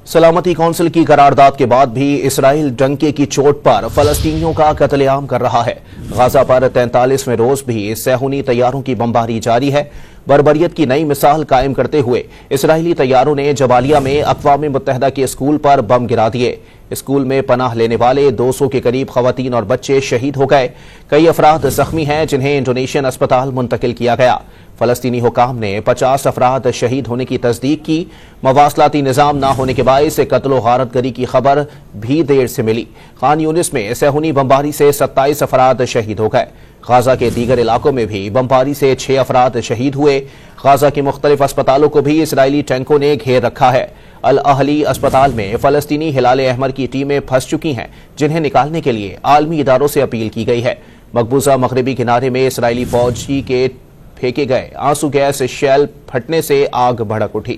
سلامتی کونسل کی قرارداد کے بعد بھی اسرائیل ڈنکے کی چوٹ پر فلسطینیوں کا قتل عام کر رہا ہے۔ غزہ پر 43ویں روز بھی صہیونی طیاروں کی بمباری جاری ہے۔ بربریت کی نئی مثال قائم کرتے ہوئے اسرائیلی طیاروں نے جبالیہ میں اقوام متحدہ کے اسکول پر بم گرا دیے۔ اسکول میں پناہ لینے والے 200 کے قریب خواتین اور بچے شہید ہو گئے۔ کئی افراد زخمی ہیں جنہیں انڈونیشین اسپتال منتقل کیا گیا۔ فلسطینی حکام نے 50 افراد شہید ہونے کی تصدیق کی۔ مواصلاتی نظام نہ ہونے کے باعث قتل و غارت گری کی خبر بھی دیر سے ملی۔ خان یونس میں صہیونی بمباری سے 27 افراد شہید ہو گئے۔ غزہ کے دیگر علاقوں میں بھی بمباری سے 6 افراد شہید ہوئے۔ غزہ کی مختلف اسپتالوں کو بھی اسرائیلی ٹینکوں نے گھیر رکھا ہے۔ الاہلی اسپتال میں فلسطینی ہلال احمر کی ٹیمیں پھنس چکی ہیں جنہیں نکالنے کے لیے عالمی اداروں سے اپیل کی گئی ہے۔ مقبوضہ مغربی کنارے میں اسرائیلی فوجی کے پھینکے گئے آنسو گیس شیل پھٹنے سے آگ بھڑک اٹھی۔